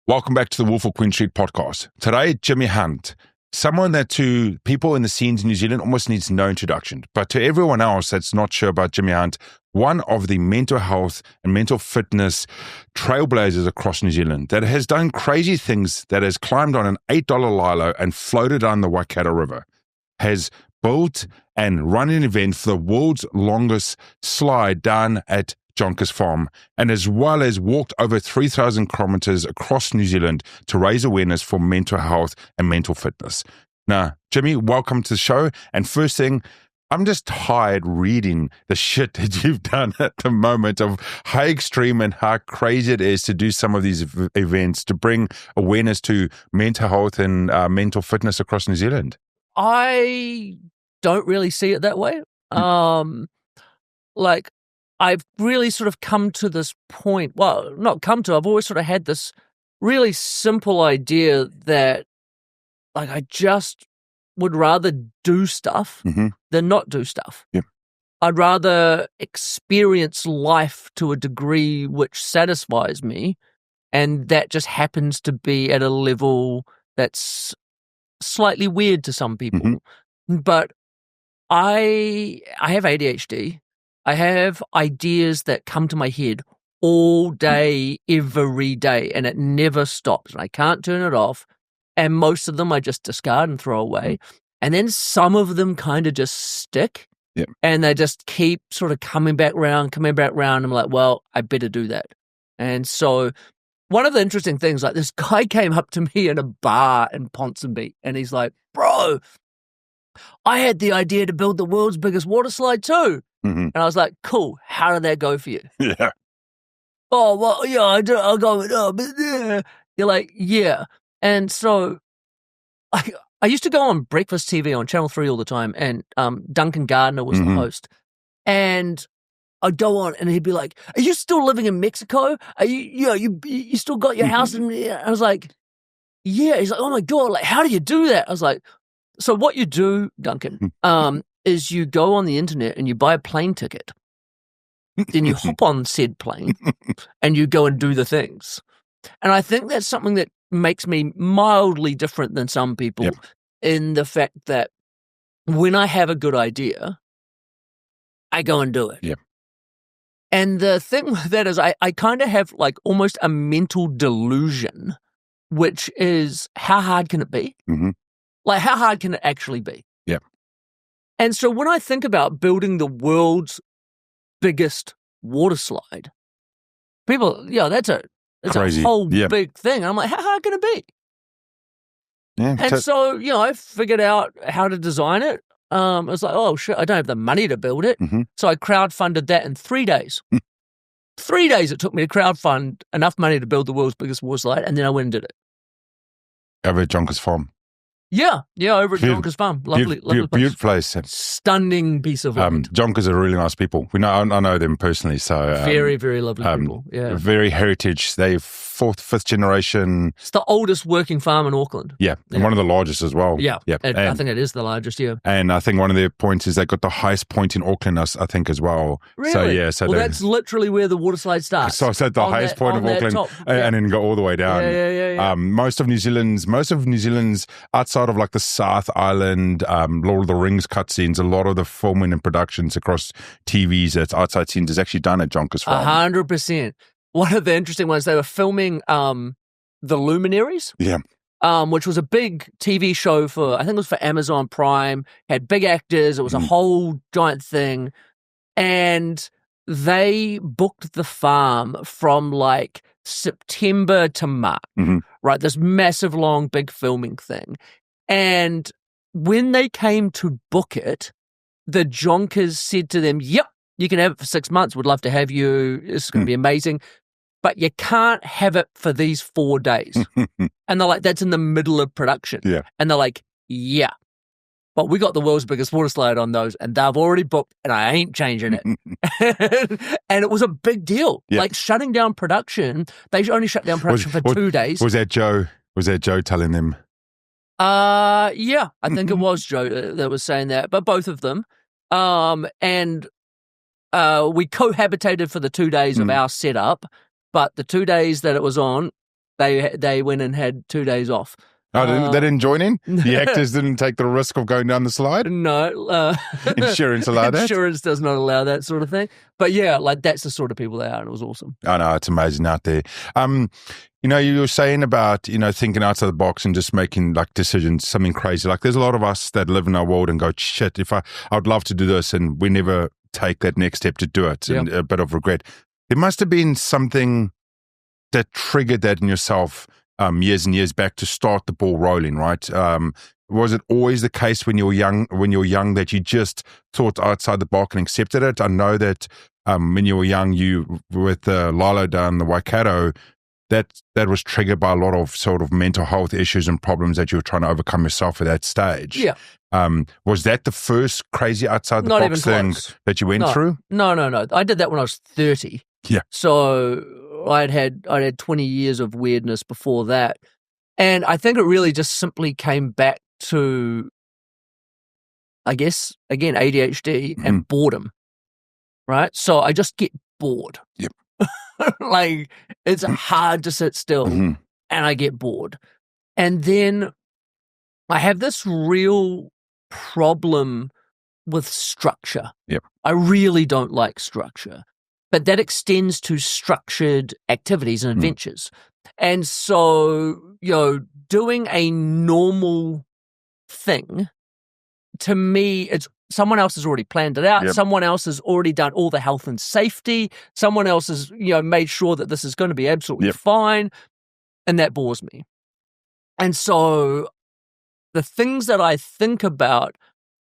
Welcome back to the Wolf of Queen Street podcast. Today, Jimi Hunt, someone that to people in the scenes in New Zealand almost needs no introduction. But to everyone else that's not sure about Jimi Hunt, one of the mental health and mental fitness trailblazers across New Zealand that has done crazy things, that has climbed on an $8 lilo and floated down the Waikato River, has built and run an event for the world's longest slide down at Jonker's Farm, and as well as walked over 3,000 kilometers across New Zealand to raise awareness for mental health and mental fitness. Now, Jimmy, welcome to the show. And first thing, I'm just tired reading the shit that you've done at the moment of how extreme and how crazy it is to do some of these events to bring awareness to mental health and mental fitness across New Zealand. I don't really see it that way. I've really sort of come to this point, well, not come to, I've always sort of had this really simple idea that, like, I just would rather do stuff than not do stuff. Yep. I'd rather experience life to a degree which satisfies me, and that just happens to be at a level that's slightly weird to some people. But I have ADHD. I have ideas that come to my head all day, every day, and it never stops, and I can't turn it off. And most of them I just discard and throw away. And then some of them kind of just stick, and they just keep sort of coming back round. I'm like, well, I better do that. And so one of the interesting things, like, this guy came up to me in a bar in Ponsonby, and he's like, bro, I had the idea to build the world's biggest water slide too. And I was like, cool, how did that go for you? Yeah. Oh, well, yeah, I'll go with You're like, yeah. And so I used to go on breakfast TV on Channel 3 all the time, and Duncan Gardner was the host. And I'd go on, and he'd be like, are you still living in Mexico? Are you still got your house in I was like, yeah. He's like, oh my God, like, how do you do that? I was like, so what you do, Duncan, is you go on the internet and you buy a plane ticket. Then you hop on said plane and you go and do the things. And I think that's something that makes me mildly different than some people in the fact that when I have a good idea, I go and do it. Yep. And the thing with that is I kind of have like almost a mental delusion, which is, how hard can it be? Like, how hard can it actually be? Yeah. And so when I think about building the world's biggest water slide, people, that's a whole big thing. I'm like, how hard can it be? Yeah. And so, I figured out how to design it. I was like, oh, shit, I don't have the money to build it. So I crowdfunded that in 3 days. 3 days it took me to crowdfund enough money to build the world's biggest water slide, and then I went and did it. Over at Jonker's Farm. Yeah, over at Jonker's Farm. Lovely beautiful place. Stunning piece of land. Jonkers are really nice people. I know them personally. So very, very lovely people. Yeah, very heritage. They fifth generation. It's the oldest working farm in Auckland. Yeah, and one of the largest as well. Yeah. I think it is the largest. Yeah, and I think one of their points is they got the highest point in Auckland, I think, as well. Really? So that's literally where the water slide starts. So I said the highest point of Auckland, and then go all the way down. Yeah. Most of New Zealand's outside of like the South Island, Lord of the Rings cutscenes, a lot of the filming and productions across TVs that's outside scenes is actually done at Jonker's Farm. 100%. One of the interesting ones, they were filming The Luminaries. Yeah. Which was a big TV show I think it was for Amazon Prime, had big actors, it was a whole giant thing. And they booked the farm from like September to March, right? This massive, long, big filming thing. And when they came to book it, the Jonkers said to them, yep, you can have it for 6 months. We'd love to have you. It's going to be amazing. But you can't have it for these 4 days. And they're like, that's in the middle of production. Yeah. And they're like, yeah. But we got the world's biggest water slide on those, and they've already booked, and I ain't changing it. And it was a big deal. Yeah. Like shutting down production. They only shut down production for 2 days. Was that Joe telling them? Yeah, I think it was Joe that was saying that, but both of them. And we cohabitated for the 2 days of our setup, but the 2 days that it was on, they went and had 2 days off. Oh, they didn't join in? The actors didn't take the risk of going down the slide? No. Insurance allowed that? Insurance does not allow that sort of thing. But yeah, like that's the sort of people they are, and it was awesome. I know, it's amazing out there. You know, you were saying about, you know, thinking outside the box and just making like decisions, something crazy. Like there's a lot of us that live in our world and go, shit, I would love to do this, and we never take that next step to do it, and a bit of regret. There must have been something that triggered that in yourself years and years back to start the ball rolling, right? Was it always the case when you were young that you just thought outside the box and accepted it? I know that when you were young, you with Lilo down the Waikato, that was triggered by a lot of sort of mental health issues and problems that you were trying to overcome yourself at that stage. Yeah. Was that the first crazy outside the box thing that you went through? No. I did that when I was 30. Yeah. So I'd had 20 years of weirdness before that. And I think it really just simply came back to, I guess, again, ADHD and boredom, right? So I just get bored. Yep. Like, it's hard to sit still, and I get bored. And then I have this real problem with structure. Yep. I really don't like structure. But that extends to structured activities and adventures. And so, you know, doing a normal thing, to me, it's someone else has already planned it out. Yep. Someone else has already done all the health and safety. Someone else has, you know, made sure that this is going to be absolutely fine. And that bores me. And so the things that I think about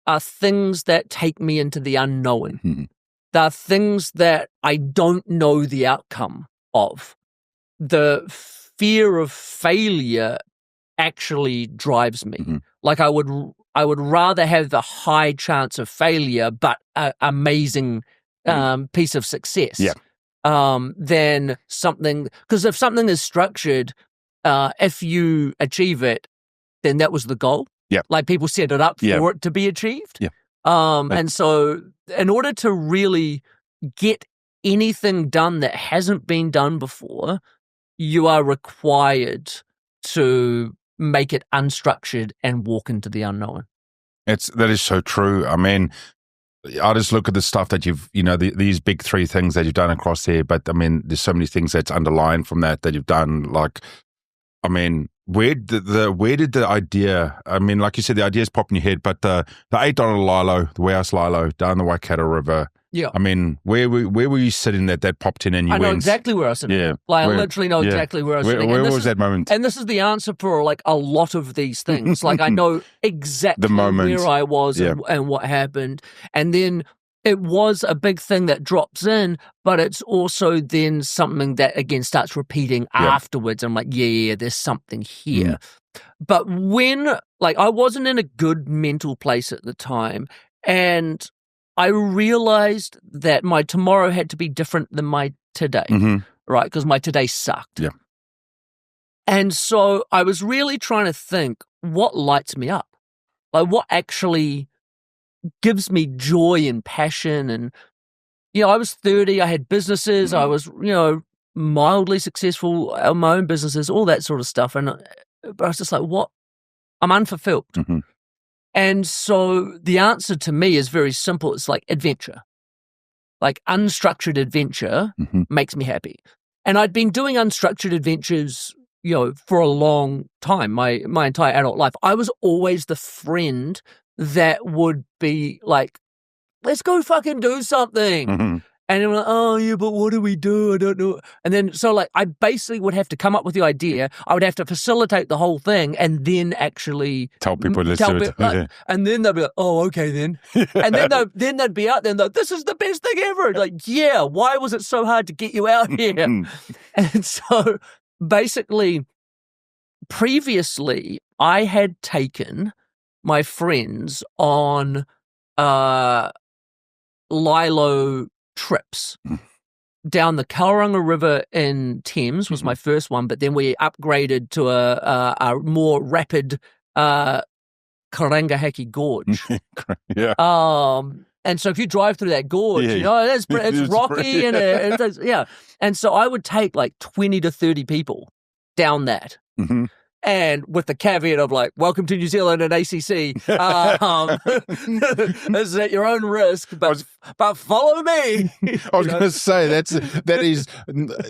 are things that take me into the unknown. There are things that I don't know the outcome of. The fear of failure actually drives me. Like I would rather have the high chance of failure, but an amazing piece of success than something. Because if something is structured, if you achieve it, then that was the goal. Yeah, like people set it up for it to be achieved. Yeah. And so in order to really get anything done that hasn't been done before, you are required to make it unstructured and walk into the unknown. That is so true. I mean, I just look at the stuff that you've, you know, these big three things that you've done across there, but I mean, there's so many things that's underlined from that you've done. Like, I mean, where did the idea, I mean, like you said, the ideas pop in your head, but the $8 Lilo, the warehouse Lilo down the Waikato River. Yeah. I mean, where were you sitting that popped in and you went? I know exactly where I was sitting. Yeah. Like, I literally know exactly where I was sitting. Where was that moment? And this is the answer for like a lot of these things. Like I know exactly the moment. where I was and what happened. And then it was a big thing that drops in, but it's also then something that again starts repeating afterwards. I'm like, yeah, there's something here. But when, like, I wasn't in a good mental place at the time, and I realized that my tomorrow had to be different than my today, right? Because my today sucked. Yeah. And so I was really trying to think, what lights me up? Like, what actually gives me joy and passion? And, you know, I was 30, I had businesses, I was, you know, mildly successful in my own businesses, all that sort of stuff. And but I was just like, what? I'm unfulfilled. And so the answer to me is very simple. It's like adventure. Like unstructured adventure makes me happy. And I'd been doing unstructured adventures, you know, for a long time, my entire adult life. I was always the friend that would be like, let's go fucking do something. And I'm like, oh, yeah, but what do we do? I don't know. And then, so like, I basically would have to come up with the idea. I would have to facilitate the whole thing and then actually tell people, let's do it. Like, and then they'll be like, oh, okay, then. And then they'd be out there and like, this is the best thing ever. Like, yeah, why was it so hard to get you out here? And so basically, previously, I had taken my friends on Lilo trips down the Kauranga River in Thames was my first one, but then we upgraded to a more rapid Karangahaki Gorge. And so if you drive through that gorge, you know, it's rocky and and so I would take like 20 to 30 people down that. Mm-hmm. And with the caveat of like, welcome to New Zealand and ACC, this is at your own risk, but follow me. I was going to say, that is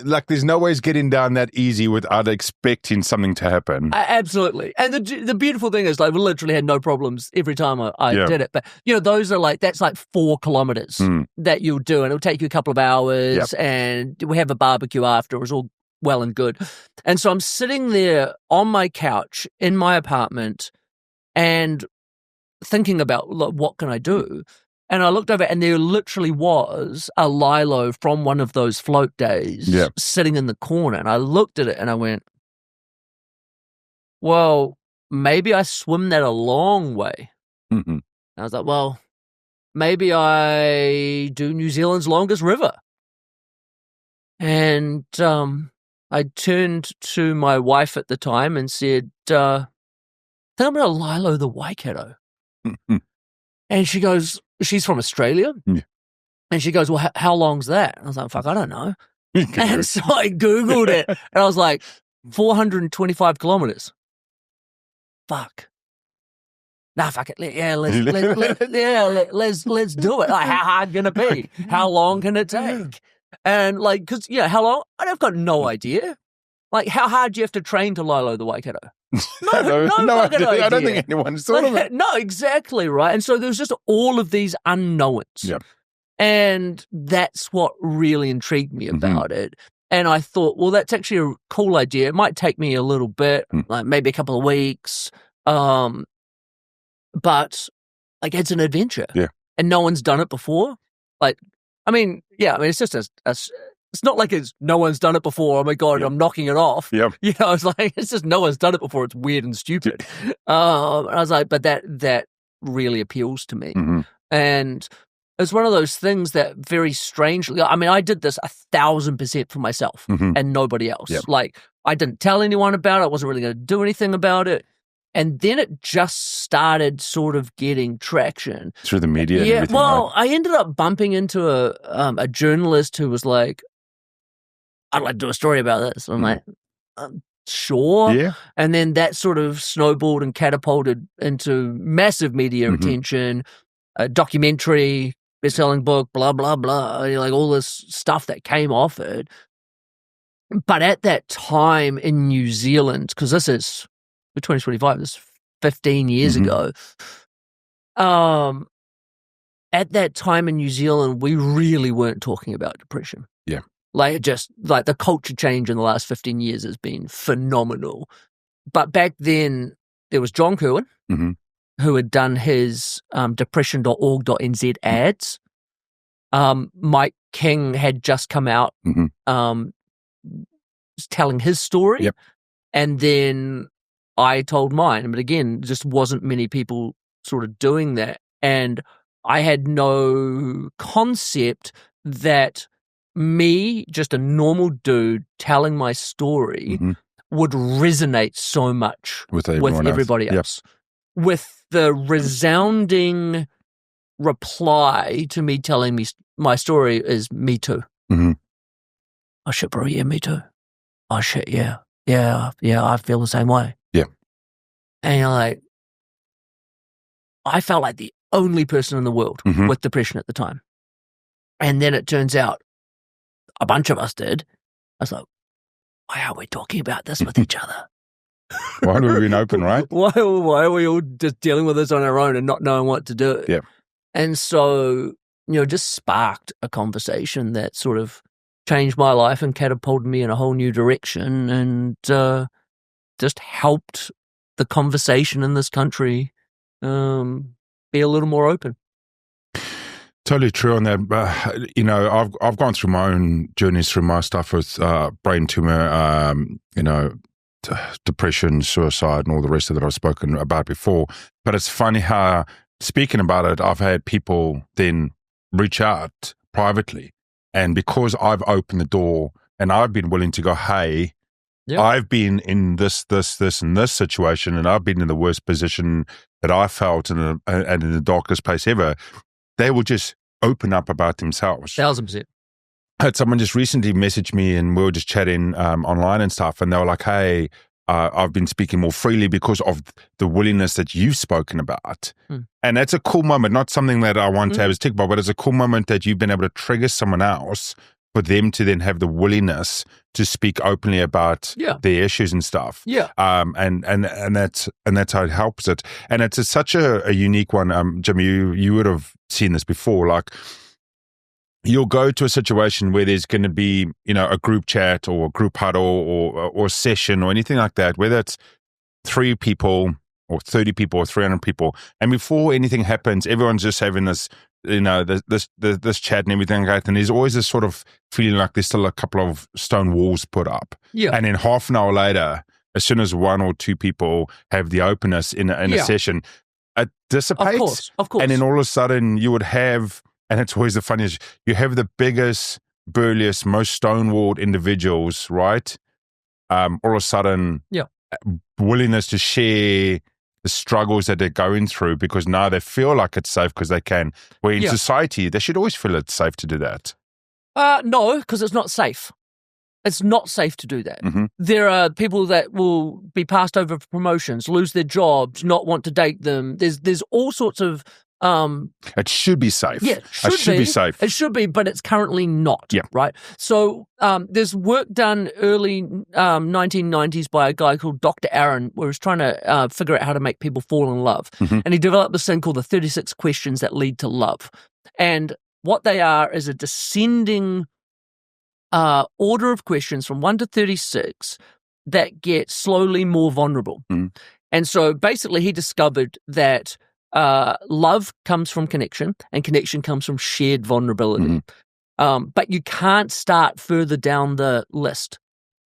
like, there's no ways getting down that easy without expecting something to happen. Absolutely. And the beautiful thing is, like, we literally had no problems every time I did it. But, those are like, that's like 4 kilometers that you'll do, and it'll take you a couple of hours, and we have a barbecue after. It was all well and good. And so I'm sitting there on my couch in my apartment and thinking about, look, what can I do? And I looked over, and there literally was a lilo from one of those float days sitting in the corner. And I looked at it and I went, well, maybe I swim that a long way. Mm-hmm. I was like, well, maybe I do New Zealand's longest river. And I turned to my wife at the time and said, I think I'm going to lilo the Waikato. And she goes, she's from Australia. Yeah. And she goes, well, how long's that? And I was like, fuck, I don't know. And so I Googled it, and I was like, 425 kilometers. Fuck. Nah, fuck it. Let's do it. Like, how hard can it be? How long can it take? And like, because, how long? I've got no idea. Like, how hard do you have to train to lilo the Waikato? No idea. I don't think anyone's thought of it. No, exactly, right? And so there's just all of these unknowns. Yep. And that's what really intrigued me about it. And I thought, well, that's actually a cool idea. It might take me a little bit, like maybe a couple of weeks. But like, it's an adventure. Yeah. And no one's done it before. Like, it's just it's not like no one's done it before. Oh my God, I'm knocking it off. Yep. It's like, it's just no one's done it before. It's weird and stupid. I was like, but that really appeals to me. Mm-hmm. And it's one of those things that very strangely, I did this 1,000% for myself and nobody else. Yep. Like, I didn't tell anyone about it. I wasn't really going to do anything about it. And then it just started sort of getting traction. Through the media and everything, well, right? I ended up bumping into a journalist who was like, I'd like to do a story about this. I'm like, sure. Yeah. And then that sort of snowballed and catapulted into massive media attention, a documentary, best-selling book, blah, blah, blah, like all this stuff that came off it. But at that time in New Zealand, because this is 2025, this is 15 years ago, at that time in New Zealand, we really weren't talking about depression. Yeah. Like, just like the culture change in the last 15 years has been phenomenal. But back then, there was John Kerwin, who had done his depression.org.nz ads. Mike King had just come out telling his story. Yep. And then I told mine. But again, just wasn't many people sort of doing that. And I had no concept that me, just a normal dude telling my story, would resonate so much with everybody else. Yep. With the resounding reply to me telling me my story is, me too. Oh shit, bro, yeah, me too. Oh shit, yeah, I feel the same way. Yeah. And you're like, I felt like the only person in the world with depression at the time. And then it turns out a bunch of us did. I was like, why are we talking about this with each other? Why have we been open, right? Why are we all just dealing with this on our own and not knowing what to do? Yeah. And so, just sparked a conversation that sort of changed my life and catapulted me in a whole new direction, and just helped the conversation in this country be a little more open. Totally true on that. I've gone through my own journeys through my stuff with brain tumor, depression, suicide, and all the rest of it I've spoken about before. But it's funny how, speaking about it, I've had people then reach out privately. And because I've opened the door and I've been willing to go, hey, I've been in this, and this situation, and I've been in the worst position that I felt and in the darkest place ever, they will just open up about themselves. 1,000%. I had someone just recently message me, and we were just chatting online and stuff, and they were like, hey, I've been speaking more freely because of the willingness that you've spoken about. And that's a cool moment, not something that I want to have as tick box, but it's a cool moment that you've been able to trigger someone else for them to then have the willingness to speak openly about their issues and stuff. And that's how it helps it. And it's such a unique one. Jimmy, you would have seen this before. Like, you'll go to a situation where there's going to be, a group chat or a group huddle or session or anything like that, whether it's 3 people or 30 people or 300 people. And before anything happens, everyone's just having this, this chat and everything like that. And there's always this sort of feeling like there's still a couple of stone walls put up. And then half an hour later, as soon as 1 or 2 people have the openness in a session, it dissipates. Of course. And then all of a sudden you would have, and it's always the funniest, you have the biggest, burliest, most stonewalled individuals, right? All of a sudden, willingness to share the struggles that they're going through because now they feel like it's safe because they can. Where in society, they should always feel it's safe to do that. No, because it's not safe. It's not safe to do that. There are people that will be passed over for promotions, lose their jobs, not want to date them. There's all sorts of... it should be safe. Yeah, it should be safe. It should be, but it's currently not. Right. So there's work done early 1990s by a guy called Dr. Aaron, where he's trying to figure out how to make people fall in love, and he developed this thing called the 36 questions that lead to love, and what they are is a descending order of questions from 1 to 36 that get slowly more vulnerable, and so basically he discovered that. Love comes from connection, and connection comes from shared vulnerability. But you can't start further down the list,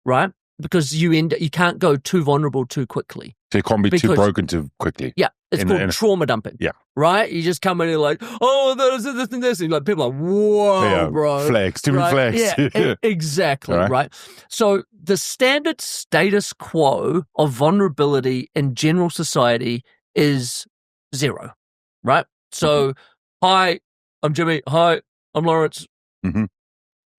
right? Because you can't go too vulnerable too quickly. So you can't be too broken too quickly. Yeah, it's called trauma dumping. Yeah, right. You just come in and like, oh, this and this, and like people are like, whoa, bro, flags, too many flags. Yeah, exactly, right. So the standard status quo of vulnerability in general society is 0, right? So, hi, I'm Jimmy. Hi, I'm Lawrence.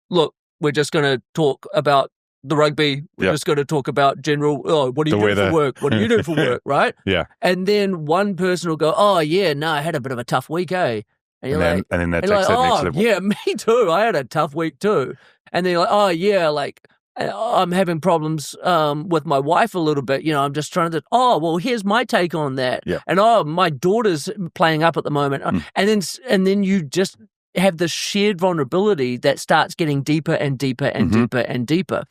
Look, we're just going to talk about the rugby. We're just going to talk about general, what do you do for work? What do you do for work, right? And then one person will go, oh, yeah, no, I had a bit of a tough week, eh? And then that takes that next level. Yeah, me too. I had a tough week too. And then you're like, oh, yeah, like, I'm having problems with my wife a little bit. I'm just trying to, well, here's my take on that. And, my daughter's playing up at the moment. And then you just have this shared vulnerability that starts getting deeper and deeper and deeper and deeper.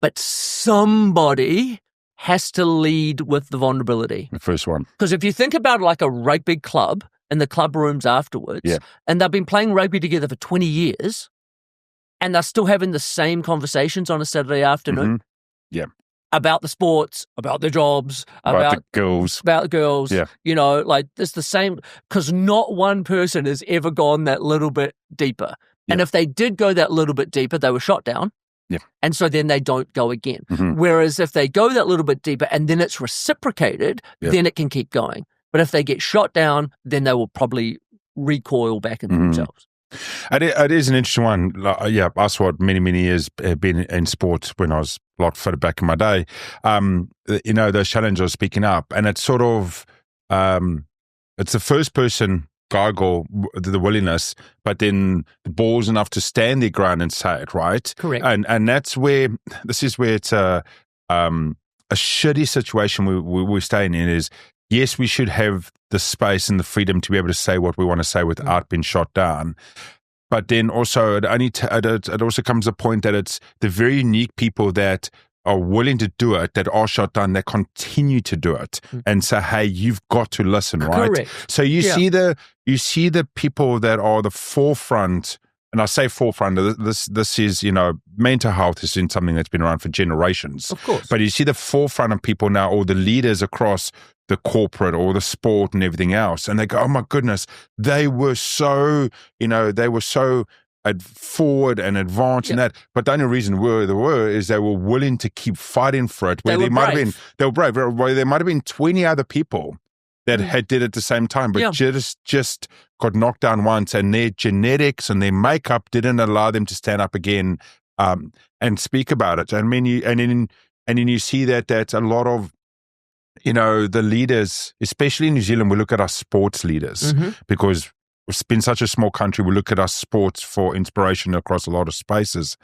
But somebody has to lead with the vulnerability. The first one. Because if you think about like a rugby club and the club rooms afterwards, and they've been playing rugby together for 20 years, and they're still having the same conversations on a Saturday afternoon. About the sports, about their jobs, about the girls. Like it's the same, because not one person has ever gone that little bit deeper. And if they did go that little bit deeper, they were shot down. And so then they don't go again. Whereas if they go that little bit deeper and then it's reciprocated, then it can keep going. But if they get shot down, then they will probably recoil back into themselves. It is an interesting one. I saw it many years been in sports when I was a lot fitter back in my day. Those challenges of speaking up, and it's sort of it's the first person gargle the willingness, but then the balls enough to stand their ground and say it, right? Correct. And that's where it's a shitty situation we're staying in. Is yes, we should have the space and the freedom to be able to say what we want to say without being shot down. But then also, it also comes to a point that it's the very unique people that are willing to do it, that are shot down, that continue to do it, and say, "Hey, you've got to listen," right? Correct. So you see the people that are the forefront. And I say forefront, this is, mental health has been something that's been around for generations. Of course. But you see the forefront of people now, or the leaders across the corporate or the sport and everything else. And they go, oh my goodness, they were so forward and advanced in that. But the only reason they were is they were willing to keep fighting for it. Where they were brave. They were brave. Where there might have been 20 other people that had did it at the same time, but just got knocked down once, and their genetics and their makeup didn't allow them to stand up again and speak about it. I mean, and then you see that a lot of, you know, the leaders, especially in New Zealand, we look at our sports leaders because it's been such a small country. We look at our sports for inspiration across a lot of spaces.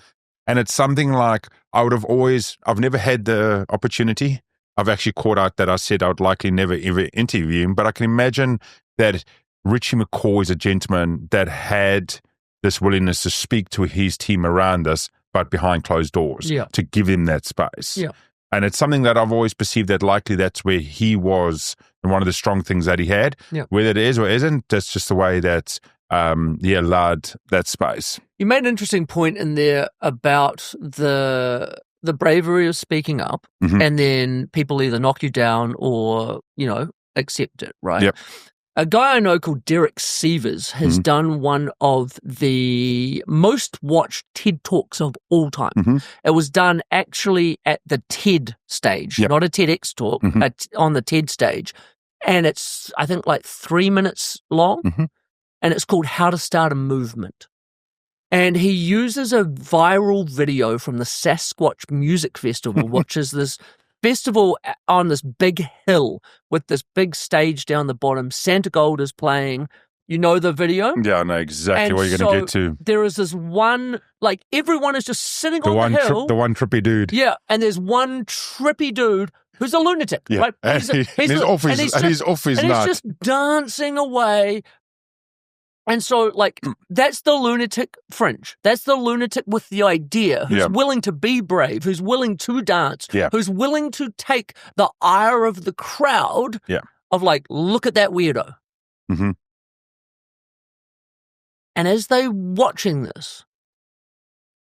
And it's something like I've never had the opportunity. I've actually caught out that I said I would likely never ever interview him, but I can imagine that Richie McCaw is a gentleman that had this willingness to speak to his team around this, but behind closed doors, to give him that space. Yeah. And it's something that I've always perceived that likely that's where he was, and one of the strong things that he had. Yeah. Whether it is or isn't, that's just the way that he allowed that space. You made an interesting point in there about the bravery of speaking up, and then people either knock you down or, you know, accept it, right? Yep. A guy I know called Derek Sievers has done one of the most watched TED Talks of all time. It was done actually at the TED stage, not a TEDx talk, on the TED stage. And it's, I think, like 3 minutes long. And it's called How to Start a Movement. And he uses a viral video from the Sasquatch Music Festival, which is this festival on this big hill with this big stage down the bottom. Santa Gold is playing. You know the video? Yeah, I know exactly what you're going to get to. There is this one, like, everyone is just sitting on the hill. The one trippy dude. Yeah, and there's one trippy dude who's a lunatic. Yeah. Right? He's off his nut. He's just dancing away. And so, like, that's the lunatic fringe. That's the lunatic with the idea, who's willing to be brave, who's willing to dance, who's willing to take the ire of the crowd of, like, look at that weirdo. And as they watching this,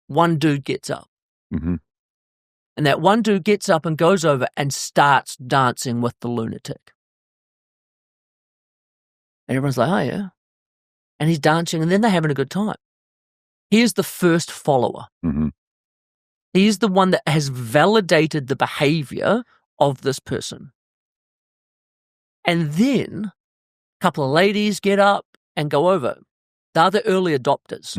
one dude gets up. And that one dude gets up and goes over and starts dancing with the lunatic. And everyone's like, oh, yeah. And he's dancing, and then they're having a good time. Here's the first follower. He's the one that has validated the behavior of this person. And then a couple of ladies get up and go over. They're the early adopters.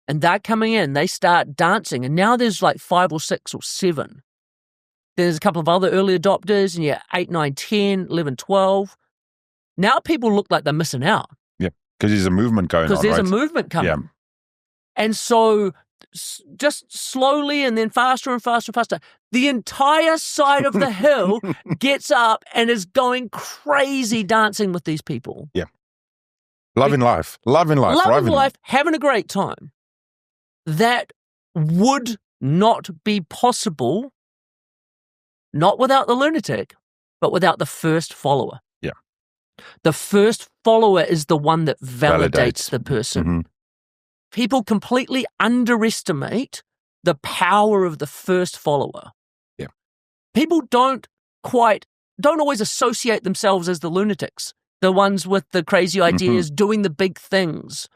And they're coming in, they start dancing, and now there's like 5 or 6 or 7. There's a couple of other early adopters, and 8, 9, 10, 11, 12. Now people look like they're missing out. Because there's a movement going on, Because there's a movement coming. Yeah. And so just slowly and then faster and faster and faster, the entire side of the hill gets up and is going crazy dancing with these people. Yeah. Loving life, having a great time. That would not be possible, not without the lunatic, but without the first follower. The first follower is the one that validates the person. People completely underestimate the power of the first follower. People don't always associate themselves as the lunatics, the ones with the crazy ideas, doing the big things.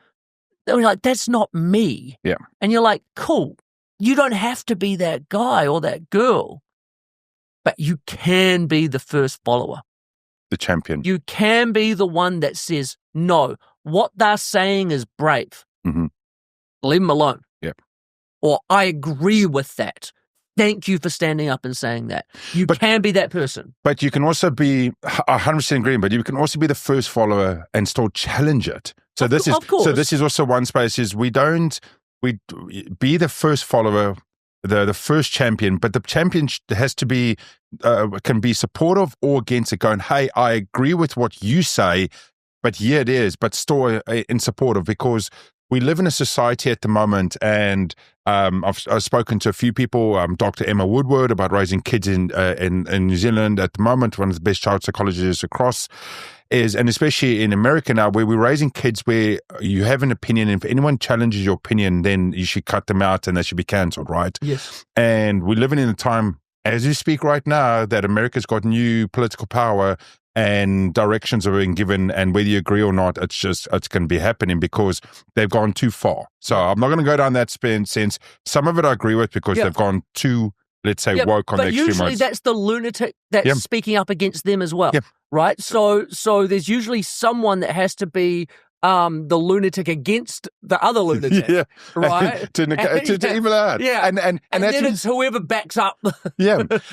They're like, that's not me. And you're like, cool, you don't have to be that guy or that girl, but you can be the first follower. The champion. You can be the one that says, no, what they're saying is brave. Leave them alone. Or I agree with that. Thank you for standing up and saying that. You can be that person. But you can also be 100% agreeing, but you can also be the first follower and still challenge it. So this is also one space is we be the first follower, the first champion, but the champion has to be, can be supportive or against it, going, hey, I agree with what you say, but here it is, but still in supportive, because we live in a society at the moment, and I've spoken to a few people, Dr. Emma Woodward, about raising kids in New Zealand at the moment, one of the best child psychologists across, and especially in America now, where we're raising kids where you have an opinion, and if anyone challenges your opinion, then you should cut them out and they should be cancelled, right? Yes. And we're living in a time, as you speak right now, that America's got new political power and directions are being given, and whether you agree or not, it's going to be happening because they've gone too far. So I'm not going to go down that sense. Some of it I agree with because they've gone too let's say, woke on the extreme usually rights. that's the lunatic that's speaking up against them as well, right? So there's usually someone that has to be the lunatic against the other lunatic, right? to even out. Yeah, and then it's whoever backs up. Because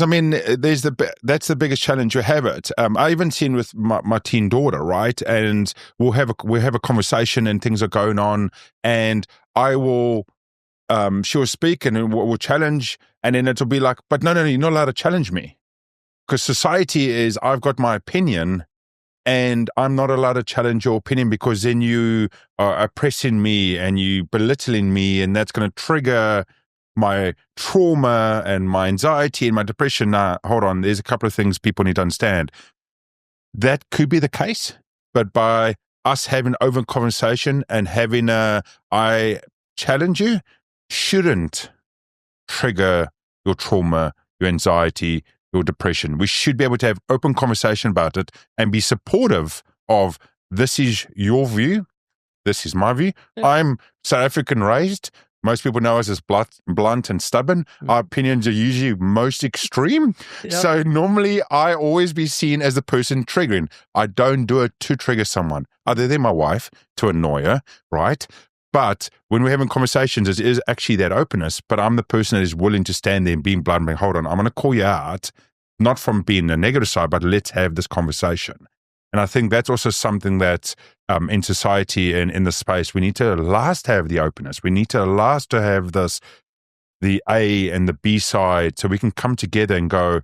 I mean, that's the biggest challenge you have. I even seen with my teen daughter, right? And we'll have a conversation, and things are going on, and I will. She'll speak and we'll challenge, and then it'll be like, but no, you're not allowed to challenge me, because society is, I've got my opinion, and I'm not allowed to challenge your opinion, because then you are oppressing me and you belittling me, and that's going to trigger my trauma and my anxiety and my depression. Now, hold on, there's a couple of things people need to understand. That could be the case, but by us having open conversation and having I challenge you, shouldn't trigger your trauma, your anxiety, your depression. We should be able to have open conversation about it and be supportive of, this is your view, this is my view. I'm South African raised. Most people know us as blunt and stubborn. Our opinions are usually most extreme. So normally I always be seen as the person triggering. I don't do it to trigger someone, other than my wife, to annoy her, right? But when we're having conversations, it is actually that openness, but I'm the person that is willing to stand there and being blunt and hold on, I'm going to call you out, not from being the negative side, but let's have this conversation. And I think that's also something that in society and in the space, we need to last have the openness. We need to last to have this, the A and the B side, so we can come together and go,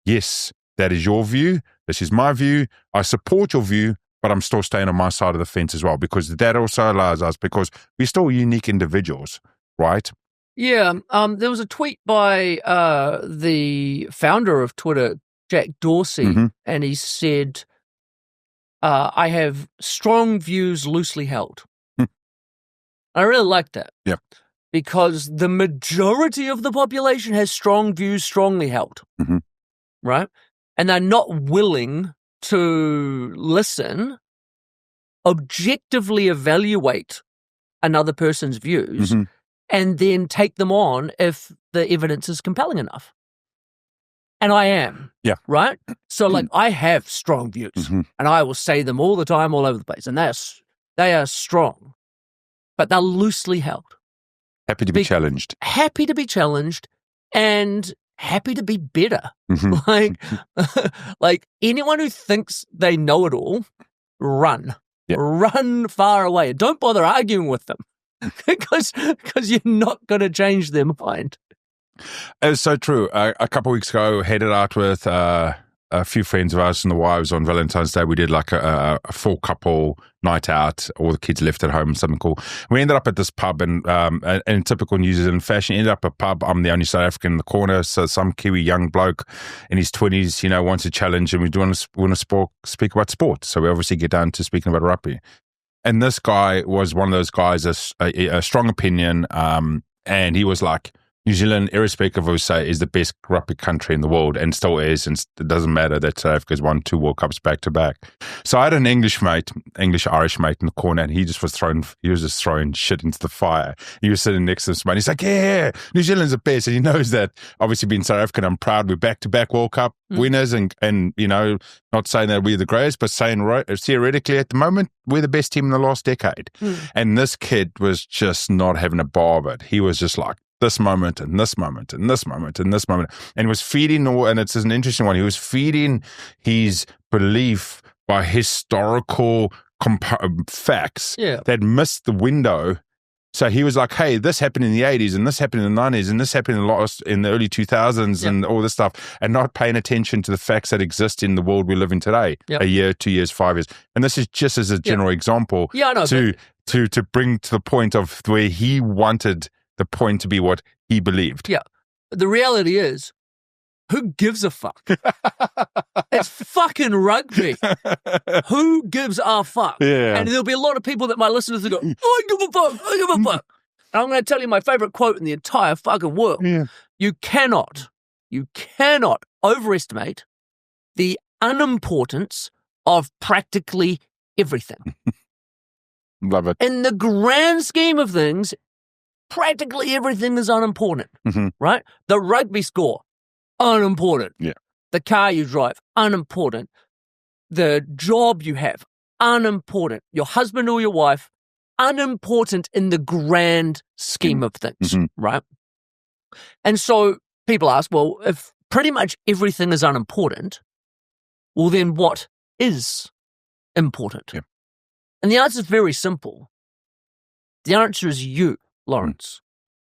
yes, that is your view. This is my view. I support your view, but I'm still staying on my side of the fence as well, because that also allows us, because we're still unique individuals, right? Yeah. There was a tweet by the founder of Twitter, Jack Dorsey, and he said, I have strong views loosely held. I really like that. Yeah. Because the majority of the population has strong views strongly held, right? And they're not willing to listen, objectively evaluate another person's views, and then take them on if the evidence is compelling enough. And I am. Yeah. Right? So, like, I have strong views, and I will say them all the time, all over the place. And they are strong, but they're loosely held. Happy to be challenged. Happy to be challenged, and happy to be better. Like anyone who thinks they know it all, run. Run far away. Don't bother arguing with them, because you're not going to change their mind. It's so true. A couple of weeks ago, headed out with a few friends of ours and the wives on Valentine's Day. We did like a full couple night out. All the kids left at home, something cool. We ended up at this pub, and in typical New Zealand fashion, ended up at a pub. I'm the only South African in the corner, so some Kiwi young bloke in his 20s, wants a challenge, and we want to speak about sport. So we obviously get down to speaking about rugby. And this guy was one of those guys, a strong opinion, and he was like, New Zealand, irrespective of who say, is the best rugby country in the world, and still is, and it doesn't matter that South Africa's won 2 World Cups back to back. So I had an English-Irish mate in the corner, and he was just throwing shit into the fire. He was sitting next to this man. He's like, yeah, New Zealand's the best. And he knows that, obviously being South African, I'm proud we're back-to-back World Cup winners, and not saying that we're the greatest, but saying theoretically at the moment, we're the best team in the last decade. And this kid was just not having a bar of it. He was just like, this moment and this moment and this moment and this moment. And he was feeding, and it's an interesting one, he was feeding his belief by historical facts that missed the window. So he was like, hey, this happened in the 80s, and this happened in the 90s, and this happened in the early 2000s and all this stuff, and not paying attention to the facts that exist in the world we live in today, a year, 2 years, 5 years. And this is just as a general example to bring to the point of where he wanted the point to be what he believed. Yeah. The reality is, who gives a fuck? It's fucking rugby. Who gives a fuck? Yeah. And there'll be a lot of people that might listen to this and go, I give a fuck. And I'm going to tell you my favorite quote in the entire fucking world. Yeah. You cannot overestimate the unimportance of practically everything. Love it. In the grand scheme of things, practically everything is unimportant, Mm-hmm. right? The rugby score, unimportant. Yeah. The car you drive, unimportant. The job you have, unimportant. Your husband or your wife, unimportant in the grand scheme of things, Mm-hmm. right? And so people ask, well, if pretty much everything is unimportant, well, then what is important? Yeah. And the answer is very simple. The answer is you, Lawrence.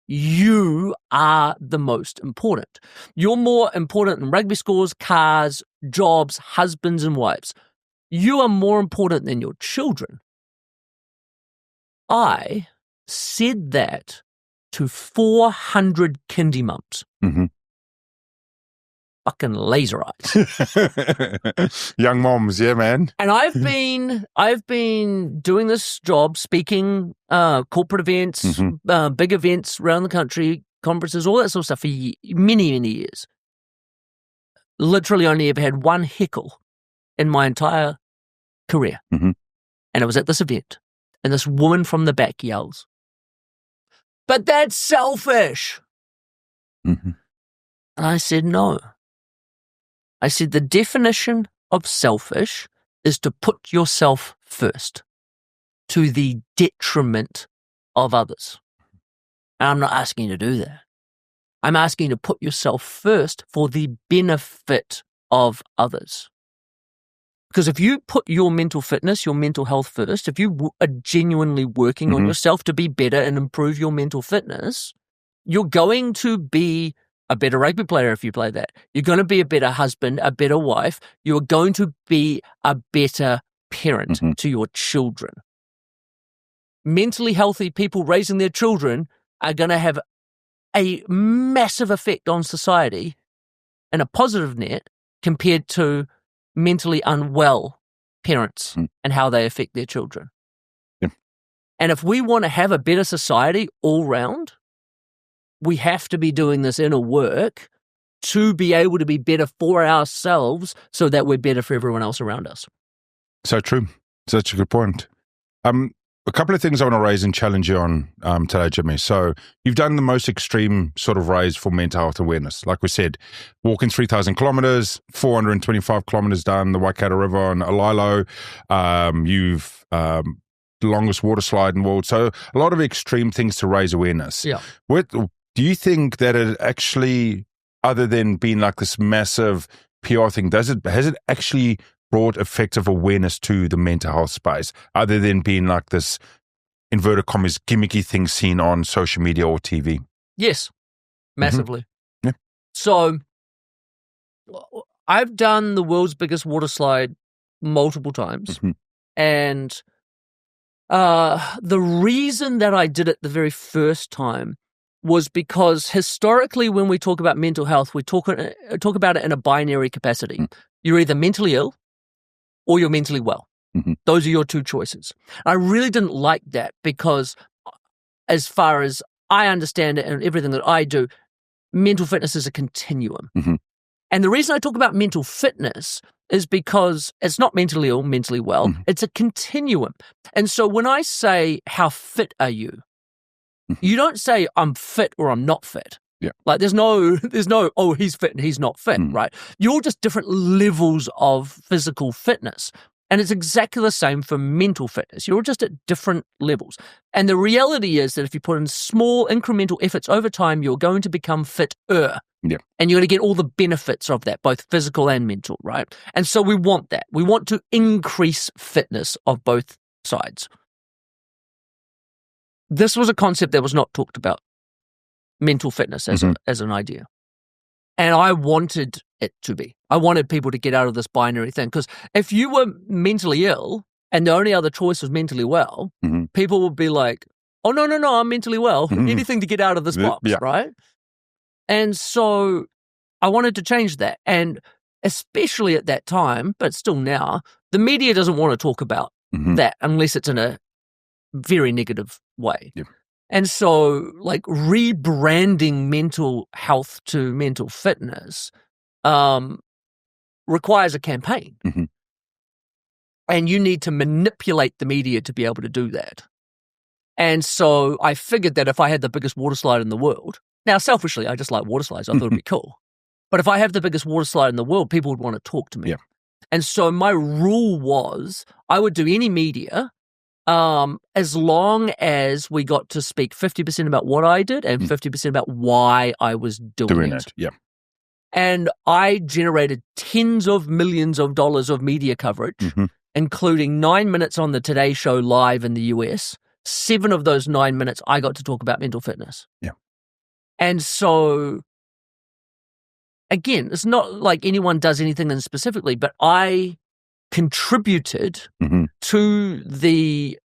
You are the most important. You're more important than rugby scores, cars, jobs, husbands, and wives. You are more important than your children. I said that to 400 kindy mums. Mm-hmm. Fucking laser eyes. Young moms, yeah, man. And I've been doing this job, speaking, corporate events, Mm-hmm. big events around the country, conferences, all that sort of stuff for many, many years. Literally only ever had one heckle in my entire career. Mm-hmm. And it was at this event. And this woman from the back yells, "But that's selfish." Mm-hmm. And I said, no. I said, the definition of selfish is to put yourself first to the detriment of others. And I'm not asking you to do that. I'm asking you to put yourself first for the benefit of others. Because if you put your mental fitness, your mental health first, if you are genuinely working on yourself to be better and improve your mental fitness, you're going to be a better rugby player if you play that. You're going to be a better husband, a better wife. You're going to be a better parent to your children. Mentally healthy people raising their children are going to have a massive effect on society in a positive net compared to mentally unwell parents and how they affect their children. Yeah. And if we want to have a better society all round, we have to be doing this inner work to be able to be better for ourselves so that we're better for everyone else around us. So true. Such a good point. A couple of things I want to raise and challenge you on today, Jimmy. So you've done the most extreme sort of raise for mental health awareness. Like we said, walking 3,000 kilometers, 425 kilometers down the Waikato River on Alilo. You've the longest water slide in the world. So a lot of extreme things to raise awareness. Yeah. Do you think that it actually, other than being like this massive PR thing, has it actually brought effective awareness to the mental health space, other than being like this, inverted commas, gimmicky thing seen on social media or TV? Yes, massively. Yeah. So I've done the world's biggest water slide multiple times. And the reason that I did it the very first time was because historically when we talk about mental health, we talk about it in a binary capacity. You're either mentally ill or you're mentally well. Those are your two choices. I really didn't like that because as far as I understand it and everything that I do, mental fitness is a continuum. And the reason I talk about mental fitness is because it's not mentally ill, mentally well. It's a continuum. And so when I say, how fit are you? You don't say I'm fit or I'm not fit. Yeah. Like there's no, oh, he's fit and he's not fit, right? You're just different levels of physical fitness. And it's exactly the same for mental fitness. You're just at different levels. And the reality is that if you put in small incremental efforts over time, you're going to become fitter. Yeah. And you're going to get all the benefits of that, both physical and mental, right? And so we want that. We want to increase fitness of both sides. This was a concept that was not talked about, mental fitness as an idea. And I wanted it to be. I wanted people to get out of this binary thing. Because if you were mentally ill and the only other choice was mentally well, people would be like, oh, no, I'm mentally well. Anything to get out of this box, right? And so I wanted to change that. And especially at that time, but still now, the media doesn't want to talk about that unless it's in a very negative way. Yeah. And so, like, rebranding mental health to mental fitness requires a campaign. And you need to manipulate the media to be able to do that. And so I figured that if I had the biggest water slide in the world, now selfishly, I just like water slides. I thought it'd be cool. But if I have the biggest water slide in the world, people would want to talk to me. Yeah. And so my rule was I would do any media as long as we got to speak 50% about what I did and 50% about why I was doing it. Yeah. And I generated tens of millions of dollars of media coverage, including 9 minutes on the Today Show live in the US. 7 of those 9 minutes, I got to talk about mental fitness. Yeah. And so, again, it's not like anyone does anything in specifically, but I contributed to the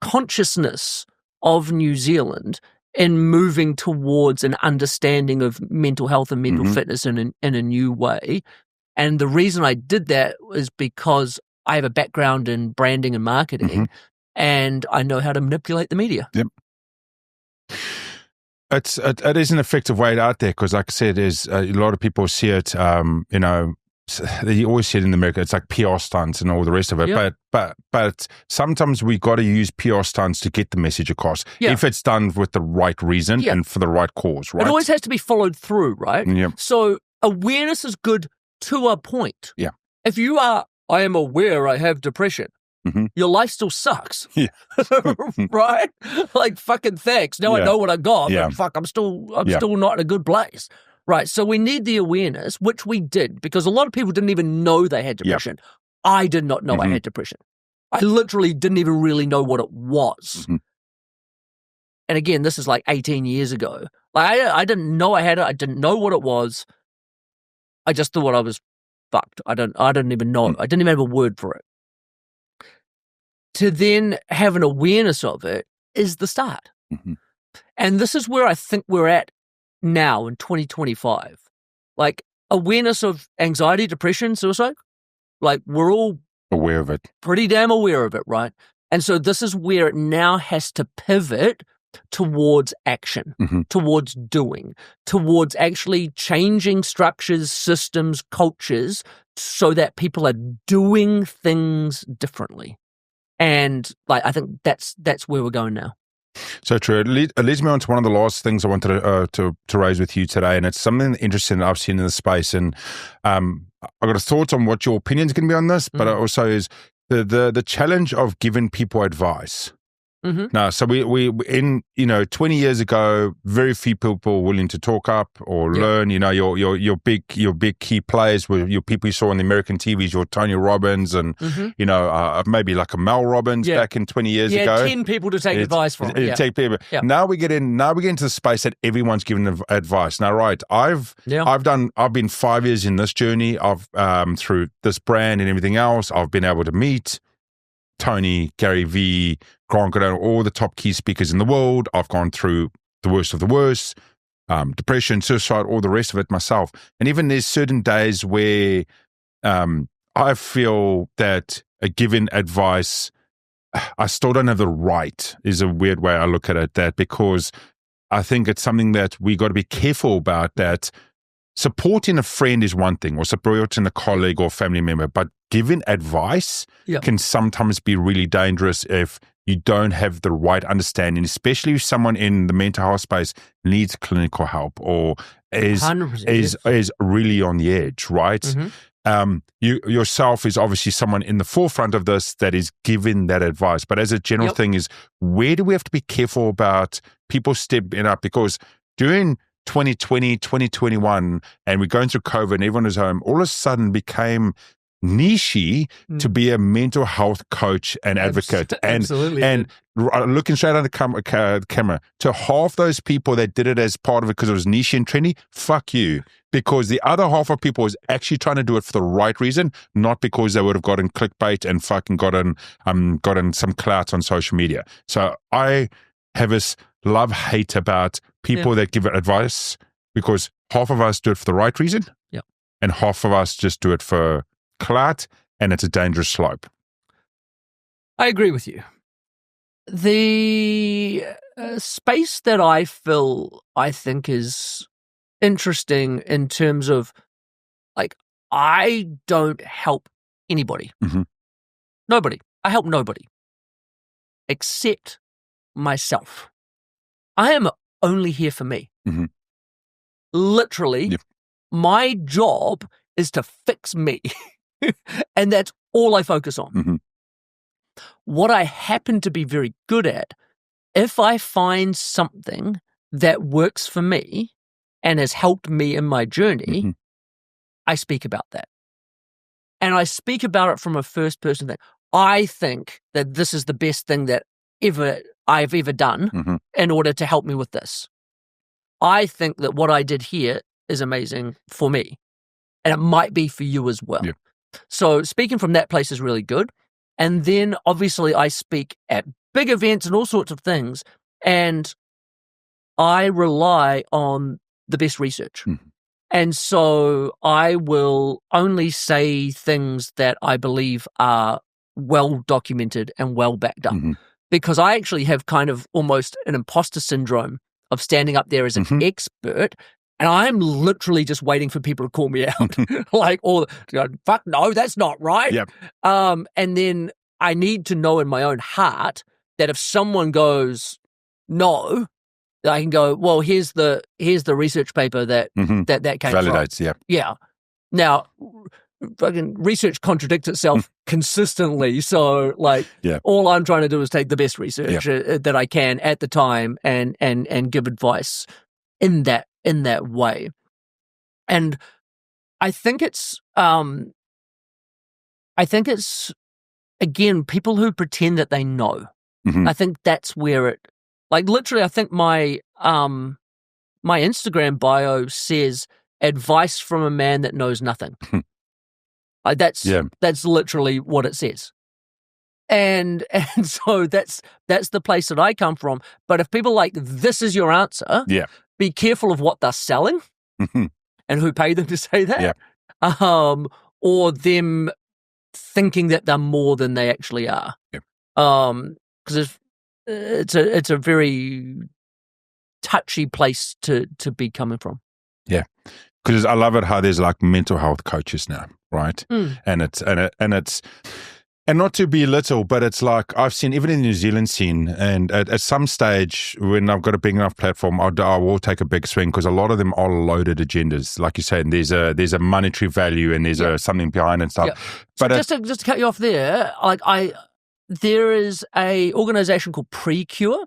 consciousness of New Zealand in moving towards an understanding of mental health and mental fitness in a new way. And the reason I did that is because I have a background in branding and marketing, and I know how to manipulate the media. Yep. It is an effective way out there because, like I said, is a lot of people see it. You always see it in America. It's like PR stunts and all the rest of it. Yep. But sometimes we got to use PR stunts to get the message across if it's done with the right reason and for the right cause. Right. It always has to be followed through, right? Yeah. So awareness is good to a point. Yeah. If you are, I am aware I have depression. Your life still sucks. Yeah. Right? Like, fucking thanks. Now I know what I got, Yeah. but fuck, I'm still not in a good place. Right. So we need the awareness, which we did, because a lot of people didn't even know they had depression. I did not know I had depression. I literally didn't even really know what it was. And again, this is like 18 years ago. Like I didn't know I had it. I didn't know what it was. I just thought I was fucked. I didn't even know. I didn't even have a word for it. To then have an awareness of it is the start. And this is where I think we're at now in 2025. Like, awareness of anxiety, depression, suicide, like, we're all aware of it. Pretty damn aware of it, right? And so this is where it now has to pivot towards action, towards doing, towards actually changing structures, systems, cultures, so that people are doing things differently. And like, I think that's where we're going now. So true. It leads me on to one of the last things I wanted to raise with you today, and it's something interesting that I've seen in the space. And I've got a thought on what your opinion is going to be on this, but also is the challenge of giving people advice. Now, so we in 20 years ago, very few people willing to talk up or learn. Your big key players were your people you saw on the American TVs, your Tony Robbins and maybe like a Mel Robbins back in 20 years ago. 10 people to take advice from. Take people. Now we get into the space that everyone's giving advice. Now, right? I've been 5 years in this journey. I've through this brand and everything else. I've been able to meet Tony, Gary V, Grant Cardone, all the top key speakers in the world. I've gone through the worst of the worst, depression, suicide, all the rest of it myself. And even there's certain days where I feel that giving advice, I still don't have the right, is a weird way I look at it, that because I think it's something that we got to be careful about, that supporting a friend is one thing, or supporting a colleague or family member, but giving advice can sometimes be really dangerous if you don't have the right understanding, especially if someone in the mental health space needs clinical help or is really on the edge, right? You yourself is obviously someone in the forefront of this that is giving that advice. But as a general thing is, where do we have to be careful about people stepping up? Because during 2020, 2021, and we're going through COVID and everyone is home, all of a sudden became niche to be a mental health coach and advocate. And looking straight at the camera, to half those people that did it as part of it because it was niche and trendy, fuck you. Because the other half of people is actually trying to do it for the right reason, not because they would have gotten clickbait and fucking gotten some clout on social media. So I have this love-hate about people that give advice, because half of us do it for the right reason and half of us just do it for clout, and it's a dangerous slope. I agree with you. The space that I fill, I think, is interesting in terms of, like, I don't help anybody. Nobody. I help nobody except myself. I am only here for me. Mm-hmm. Literally, Yep. my job is to fix me. And that's all I focus on. Mm-hmm. What I happen to be very good at, if I find something that works for me and has helped me in my journey, Mm-hmm. I speak about that. And I speak about it from a first person thing. I think that this is the best thing that I've ever done Mm-hmm. in order to help me with this. I think that what I did here is amazing for me. And it might be for you as well. Yeah. So speaking from that place is really good. And then obviously I speak at big events and all sorts of things. And I rely on the best research. Mm-hmm. And so I will only say things that I believe are well documented and well backed up. Mm-hmm. Because I actually have kind of almost an imposter syndrome of standing up there as an Mm-hmm. expert, and I'm literally just waiting for people to call me out. Like, or fuck no, that's not right. Yep. And then I need to know in my own heart that if someone goes no, I can go, well, here's the research paper that Mm-hmm. that came Validates, from. yeah. Yeah. Now, fucking research contradicts itself consistently. So, like, Yeah. all I'm trying to do is take the best research that I can at the time and give advice in that way. And I think it's again, people who pretend that they know. Mm-hmm. I think that's where it, like, literally, I think my my Instagram bio says advice from a man that knows nothing. That's literally what it says. And so that's the place that I come from. But if people like, this is your answer, be careful of what they're selling Mm-hmm. and who paid them to say that. Yeah. Or them thinking that they're more than they actually are. Yeah. Because it's a very touchy place to be coming from. Yeah. Because I love it how there's like mental health coaches now, right? And it's not to belittle, but it's like I've seen even in the New Zealand scene, and at some stage when I've got a big enough platform, I will take a big swing because a lot of them are loaded agendas, like you said. And there's a monetary value and there's something behind and stuff. Yeah. But so just to cut you off there, like there is a organization called Precure,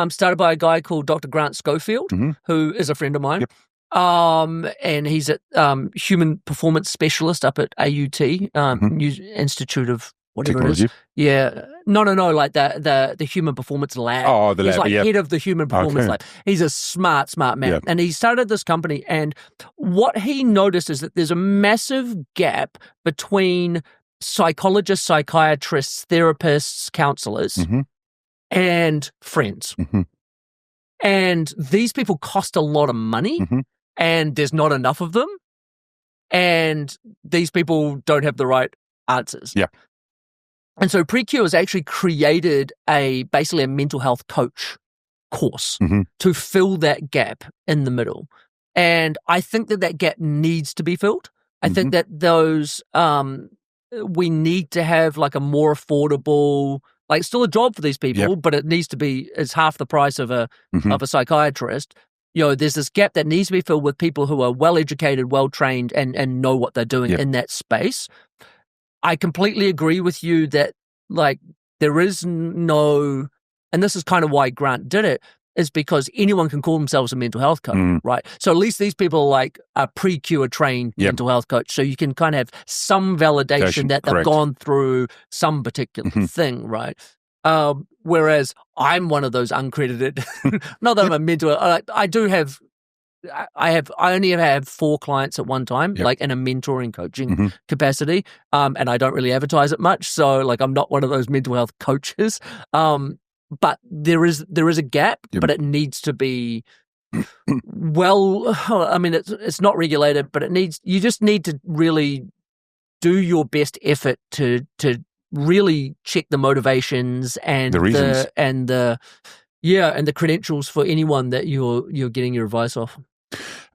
started by a guy called Dr. Grant Schofield, who is a friend of mine. Yep. And he's a human performance specialist up at AUT, New Institute of whatever Technology. it is. Yeah. No, like the Human Performance Lab. Oh, the lab. He's like yep. head of the Human Performance Lab. He's a smart man. Yep. And he started this company, and what he noticed is that there's a massive gap between psychologists, psychiatrists, therapists, counselors, and friends. And these people cost a lot of money, and there's not enough of them, and these people don't have the right answers. Yeah. And so Precure has actually created basically a mental health coach course to fill that gap in the middle. And I think that gap needs to be filled. I think that those we need to have like a more affordable, like still a job for these people, but it needs to be, it's half the price of a psychiatrist. You know, there's this gap that needs to be filled with people who are well educated, well trained, and know what they're doing in that space. I completely agree with you that like there is no, and this is kind of why Grant did it, is because anyone can call themselves a mental health coach, right? So at least these people are like a Precure trained mental health coach. So you can kind of have some validation that they've gone through some particular thing, right? Whereas I'm one of those uncredited, not that I'm a mental, I do have, I only have 4 clients at one time, like in a mentoring coaching capacity. And I don't really advertise it much. So like, I'm not one of those mental health coaches. But there is a gap, but it needs to be well. I mean, it's not regulated, but you just need to really do your best effort to really check the motivations and the reasons and the credentials for anyone that you're getting your advice off.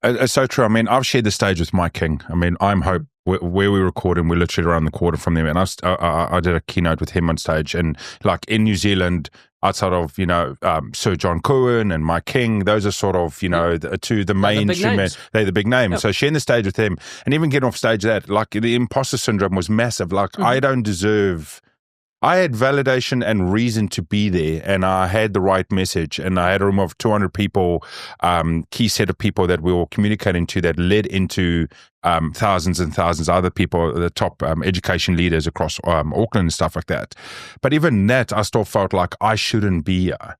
It's so true. I mean, I've shared the stage with Mike King. I mean, I'm Hope, where we record, and we're literally around the corner from them. And I did a keynote with him on stage. And like in New Zealand, outside of, Sir John Cohen and Mike King, those are sort of, the mainstream. They're the big names. Yep. So sharing the stage with him and even getting off stage that, like the imposter syndrome was massive. Like I don't deserve... I had validation and reason to be there, and I had the right message, and I had a room of 200 people, key set of people that we were communicating to that led into thousands and thousands of other people, the top education leaders across Auckland and stuff like that. But even that, I still felt like I shouldn't be here.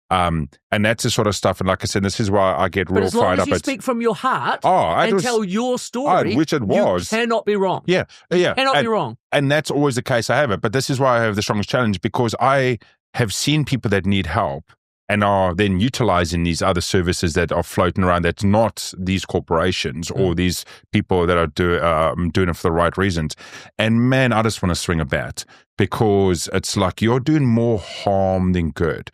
And that's the sort of stuff. And like I said, this is why I get real fired up. But as long as you speak from your heart and tell your story, which it was, you cannot be wrong. Yeah. Cannot be wrong. And that's always the case. I have it. But this is why I have the strongest challenge, because I have seen people that need help and are then utilizing these other services that are floating around. That's not these corporations or these people that are doing it for the right reasons. And man, I just want to swing a bat, because it's like you're doing more harm than good.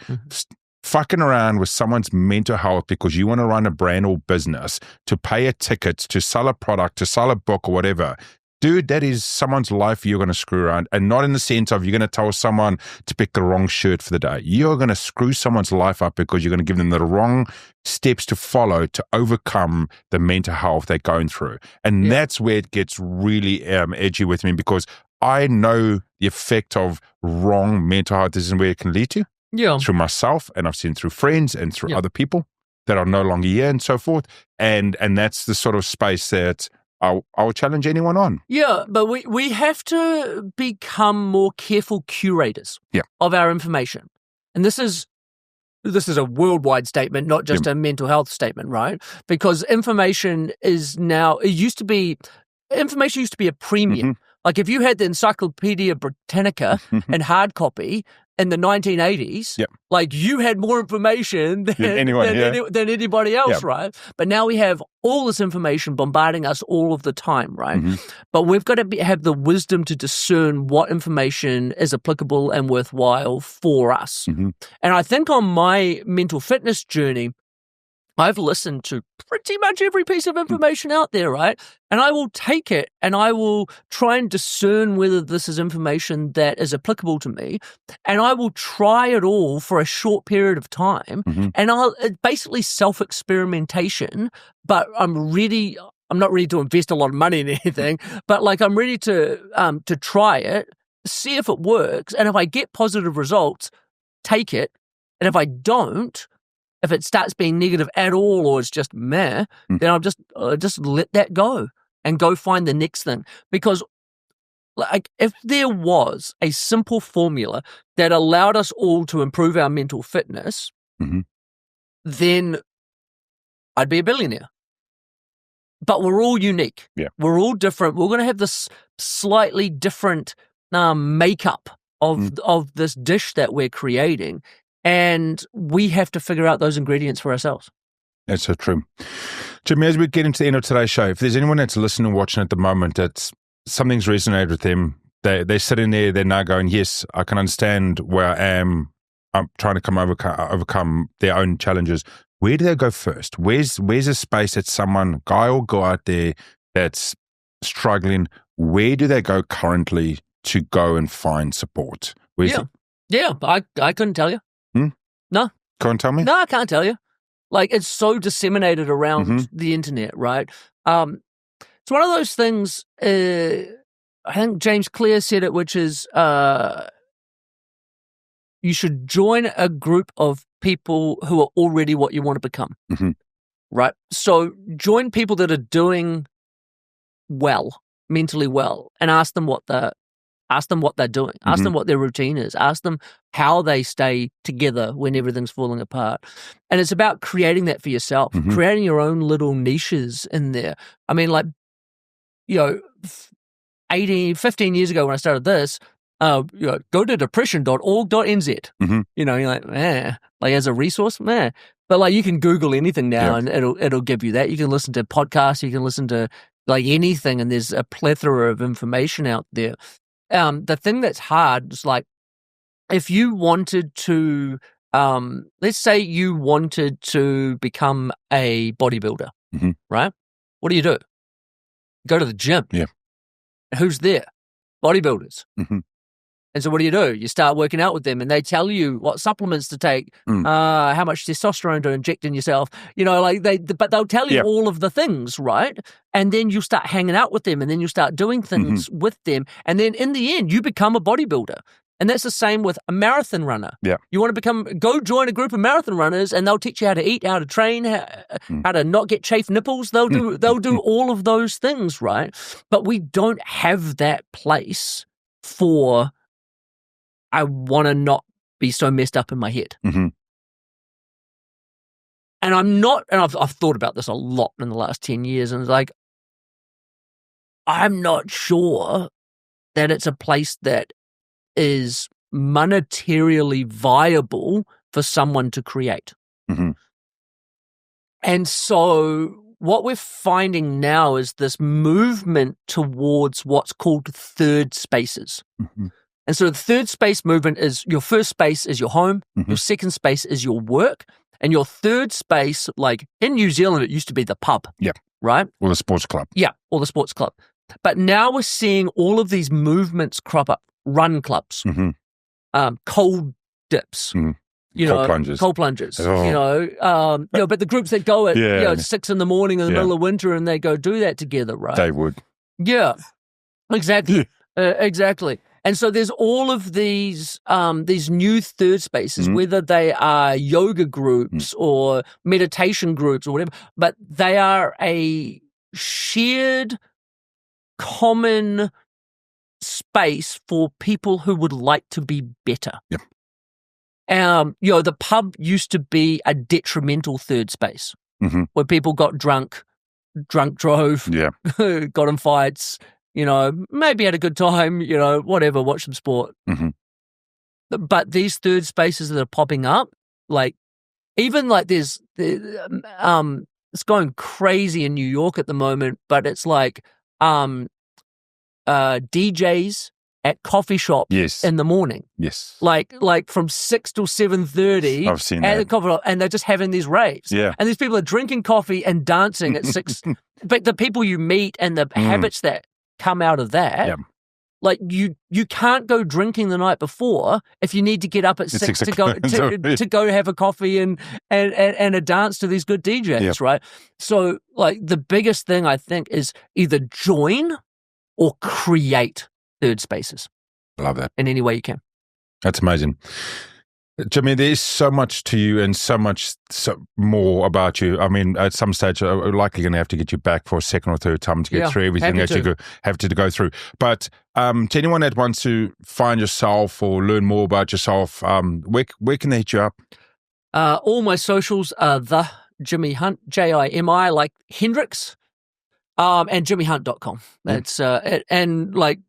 Fucking around with someone's mental health because you want to run a brand or business, to pay a ticket, to sell a product, to sell a book or whatever. Dude, that is someone's life you're going to screw around. And not in the sense of you're going to tell someone to pick the wrong shirt for the day. You're going to screw someone's life up because you're going to give them the wrong steps to follow to overcome the mental health they're going through. And that's where it gets really edgy with me, because I know the effect of wrong mental health. This is where it can lead to. Yeah. Through myself, and I've seen through friends and through other people that are no longer here and so forth. And that's the sort of space that I'll challenge anyone on. Yeah, but we have to become more careful curators of our information. And this is a worldwide statement, not just a mental health statement, right? Because information used to be a premium. Like if you had the Encyclopedia Britannica in hard copy in the 1980s, like you had more information than anybody else, right? But now we have all this information bombarding us all of the time, right? But we've got to have the wisdom to discern what information is applicable and worthwhile for us. And I think on my mental fitness journey, I've listened to pretty much every piece of information out there, right? And I will take it and I will try and discern whether this is information that is applicable to me. And I will try it all for a short period of time. And it's basically self-experimentation, but I'm not ready to invest a lot of money in anything, but like I'm ready to try it, see if it works. And if I get positive results, take it. And if I don't, if it starts being negative at all, or it's just meh, then I'll just let that go and go find the next thing. Because like if there was a simple formula that allowed us all to improve our mental fitness, then I'd be a billionaire. But we're all unique. Yeah. We're all different. We're going to have this slightly different makeup of this dish that we're creating. And we have to figure out those ingredients for ourselves. That's so true. Jimmy, as we get into the end of today's show, if there's anyone that's listening and watching at the moment that something's resonated with them, they're sitting there, they're now going, yes, I can understand where I am. I'm trying to overcome their own challenges. Where do they go first? Where's a space that guy or girl out there that's struggling, where do they go currently to go and find support? I couldn't tell you. No. Can't tell me? No, I can't tell you. Like, it's so disseminated around the internet, right? It's one of those things, I think James Clear said it, which is you should join a group of people who are already what you want to become, right? So join people that are doing well, mentally well, and ask them what they're doing. Ask them what their routine is. Ask them how they stay together when everything's falling apart. And it's about creating that for yourself, creating your own little niches in there. I mean, like, 15 years ago when I started this, go to depression.org.nz. You're like, man, like as a resource, man. But like you can Google anything now and it'll give you that. You can listen to podcasts, you can listen to like anything, and there's a plethora of information out there. The thing that's hard is like, if you wanted to, let's say you wanted to become a bodybuilder, right? What do? Go to the gym. Yeah. Who's there? Bodybuilders. Mm-hmm. And so what do? You start working out with them, and they tell you what supplements to take, how much testosterone to inject in yourself. But they'll tell you all of the things, right? And then you start hanging out with them, and then you start doing things with them, and then in the end, you become a bodybuilder. And that's the same with a marathon runner. Yeah. You want to go join a group of marathon runners, and they'll teach you how to eat, how to train, how to not get chafed nipples. They'll do all of those things, right? But we don't have that place for, I want to not be so messed up in my head. Mm-hmm. And I'm not, and I've thought about this a lot in the last 10 years, and it's like, I'm not sure that it's a place that is monetarily viable for someone to create. Mm-hmm. And so what we're finding now is this movement towards what's called third spaces. Mm-hmm. And so the third space movement is, your first space is your home, your second space is your work, and your third space, like in New Zealand, it used to be the pub. Yeah. Right? Or the sports club. Yeah, or the sports club. But now we're seeing all of these movements crop up. Run clubs, cold dips, cold plunges, Oh. but the groups that go at 6 a.m. in the middle of winter, and they go do that together, right? They would. Yeah, exactly, exactly. And so there's all of these new third spaces, whether they are yoga groups or meditation groups or whatever, but they are a shared, common space for people who would like to be better. Yep. The pub used to be a detrimental third space where people got drunk drove, got in fights, maybe had a good time, whatever, watch some sport. But these third spaces that are popping up, like, even like it's going crazy in New York at the moment, but it's like, DJs at coffee shops in the morning. Yes. Like from 6 till 7:30. I've seen at that. The coffee shop, and they're just having these raves. Yeah. And these people are drinking coffee and dancing at 6. But the people you meet and the habits that come out of that, like you can't go drinking the night before if you need to get up at 6 to go to go have a coffee and a dance to these good DJs, right? So like the biggest thing I think is either join or create third spaces. Love that. In any way you can. That's amazing. Jimmy, there's so much to you and so much more about you. I mean, at some stage, I'm likely going to have to get you back for a second or third time to get through everything that you have to go through. But to anyone that wants to find yourself or learn more about yourself, where can they hit you up? All my socials are the Jimi Hunt, Jimi, like Hendrix. And JimiHunt.com. That's and like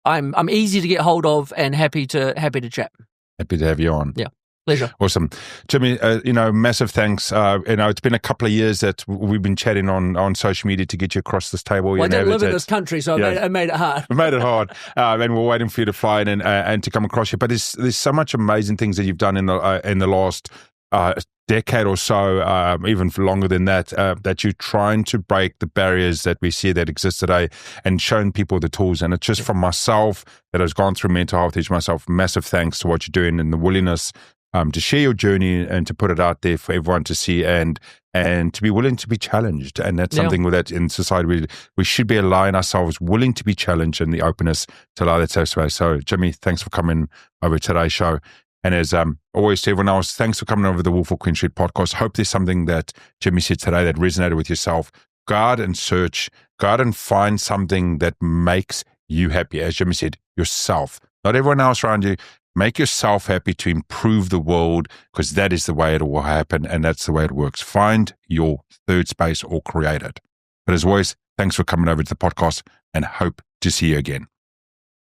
I'm easy to get hold of and happy to chat. Happy to have you on. Yeah, pleasure. Awesome, Jimmy. Massive thanks. It's been a couple of years that we've been chatting on social media to get you across this table. Well, I don't live in this country, so I made it hard. We made it hard, and we're waiting for you to fly in and to come across you. But there's so much amazing things that you've done in the last decade or so, even for longer than that, that you're trying to break the barriers that we see that exist today and showing people the tools. And it's just from myself that has gone through mental health issues myself, massive thanks to what you're doing and the willingness to share your journey and to put it out there for everyone to see and to be willing to be challenged. And that's something that in society we should be allowing ourselves willing to be challenged and the openness to allow that safe space. So Jimmy, thanks for coming over today's show. And as always to everyone else, thanks for coming over the Wolf of Queen Street podcast. Hope there's something that Jimmy said today that resonated with yourself. Go out and search, go out and find something that makes you happy. As Jimmy said, yourself, not everyone else around you. Make yourself happy to improve the world, because that is the way it will happen and that's the way it works. Find your third space or create it. But as always, thanks for coming over to the podcast and hope to see you again.